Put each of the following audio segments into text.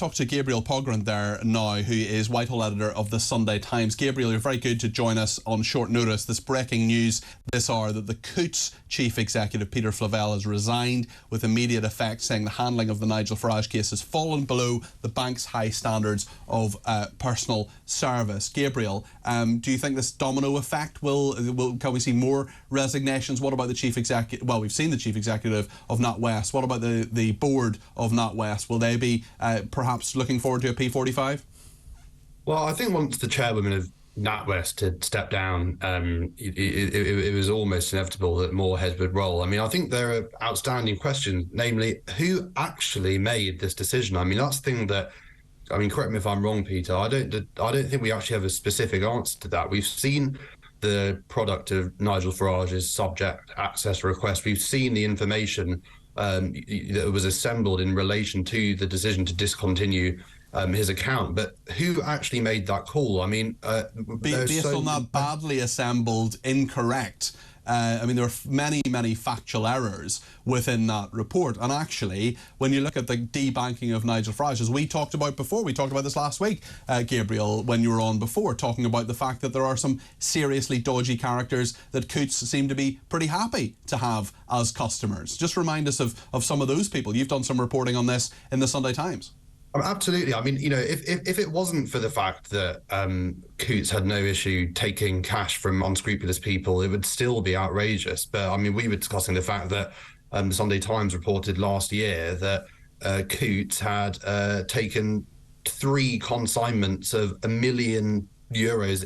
talk to Gabriel Pogrund there now, who is Whitehall editor of the Sunday Times. Gabriel, you're very good to join us on short notice. This breaking news this hour that the Coutts chief executive, Peter Flavel, has resigned with immediate effect, saying the handling of the Nigel Farage case has fallen below the bank's high standards of personal service. Gabriel, do you think this domino effect can we see more resignations? What about the chief executive? Well, we've seen the chief executive of NatWest. What about the board of NatWest? Will they be perhaps looking forward to a P45? Well, I think once the chairwoman of NatWest had stepped down, it was almost inevitable that more heads would roll. I mean, I think there are outstanding questions, namely, who actually made this decision? I mean, that's the thing that, I mean, correct me if I'm wrong, Peter, I don't think we actually have a specific answer to that. We've seen the product of Nigel Farage's subject access request. We've seen the information that was assembled in relation to the decision to discontinue his account, but who actually made that call? I mean, based on that badly assembled, incorrect. I mean, there are many factual errors within that report. And actually, when you look at the debanking of Nigel Farage, as we talked about before, we talked about this last week, Gabriel, when you were on before, talking about the fact that there are some seriously dodgy characters that Coutts seem to be pretty happy to have as customers. Just remind us of some of those people. You've done some reporting on this in the Sunday Times. Absolutely. I mean, you know, if it wasn't for the fact that Coutts had no issue taking cash from unscrupulous people, it would still be outrageous. But I mean, we were discussing the fact that the Sunday Times reported last year that Coutts had taken 3 consignments of €1 million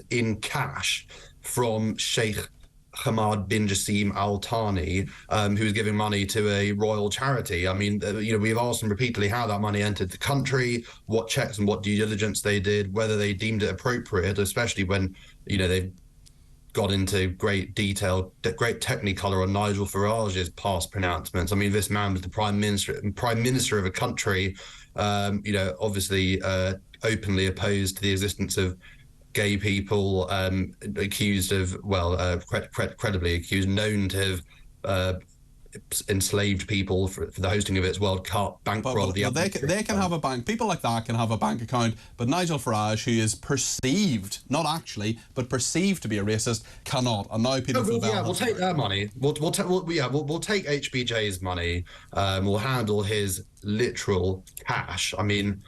in cash from Sheikh Hamad bin Jassim Al Thani, who was giving money to a royal charity. I mean, you know, we've asked them repeatedly how that money entered the country, what checks and what due diligence they did, whether they deemed it appropriate, especially when, you know, they've got into great detail, great technicolor on Nigel Farage's past pronouncements. I mean, this man was the prime minister of a country, you know, obviously openly opposed to the existence of gay people, accused of, well, credibly accused, known to have enslaved people for the hosting of its World Cup, bankroll. They can have a bank. People like that can have a bank account, but Nigel Farage, who is perceived, not actually, but perceived to be a racist, cannot. And now Peter Flavel. Yeah, we'll take their money. We'll take HBJ's money. We'll handle his literal cash. I mean,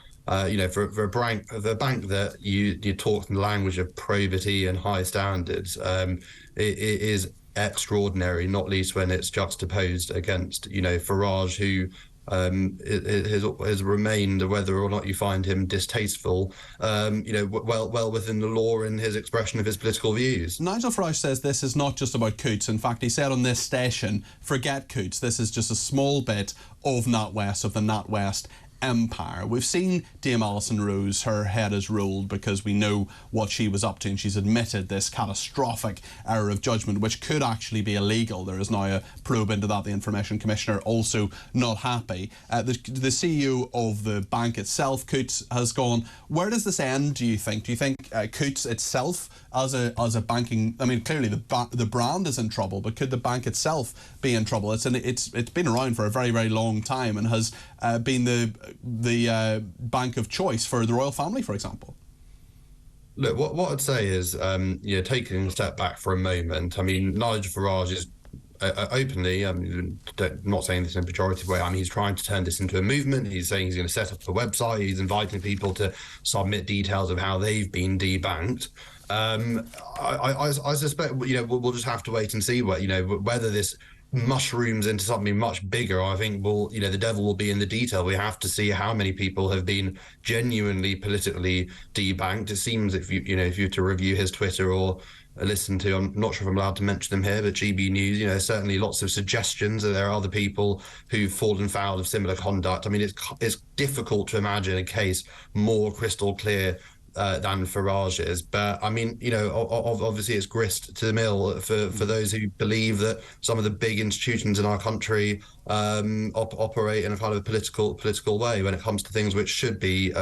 you know, for a bank that you talk in the language of probity and high standards, it is extraordinary, not least when it's juxtaposed against, you know, Farage, who has remained, whether or not you find him distasteful, you know, well within the law in his expression of his political views. Nigel Farage says this is not just about Coutts. In fact, he said on this station, forget Coutts, this is just a small bit of NatWest, of the NatWest empire. We've seen Dame Alison Rose, her head is rolled because we know what she was up to, and she's admitted this catastrophic error of judgment, which could actually be illegal. There is now a probe into that. The Information Commissioner also not happy. The CEO of the bank itself, Coutts, has gone. Where does this end, do you think? Do you think Coutts itself as a banking, I mean, clearly the brand is in trouble, but could the bank itself be in trouble? It's been around for a very long time and has been the bank of choice for the royal family, for example. Look, what I'd say is, you know, taking a step back for a moment. I mean, Nigel Farage is openly, I'm not saying this in a pejorative way, I mean, he's trying to turn this into a movement. He's saying he's going to set up a website. He's inviting people to submit details of how they've been debanked. I suspect, you know, we'll just have to wait and see what, you know, whether this mushrooms into something much bigger. I think you know, the devil will be in the detail. We have to see how many people have been genuinely politically debanked. It seems if you were to review his Twitter or listen to, I'm not sure if I'm allowed to mention them here, but GB News, you know, certainly lots of suggestions that there are other people who've fallen foul of similar conduct. I mean, it's difficult to imagine a case more crystal clear than Farage's, but I mean, you know, obviously it's grist to the mill for those who believe that some of the big institutions in our country operate in a kind of political way when it comes to things which should be,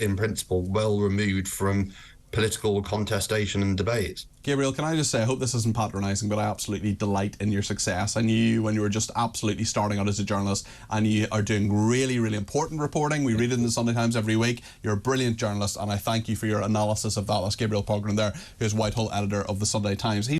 in principle, well removed from political contestation and debate. Gabriel, can I just say, I hope this isn't patronising, but I absolutely delight in your success. I knew you when you were just absolutely starting out as a journalist, and you are doing really, really important reporting. We read it in the Sunday Times every week. You're a brilliant journalist, and I thank you for your analysis of that. That's Gabriel Pogrund there, who's Whitehall editor of the Sunday Times.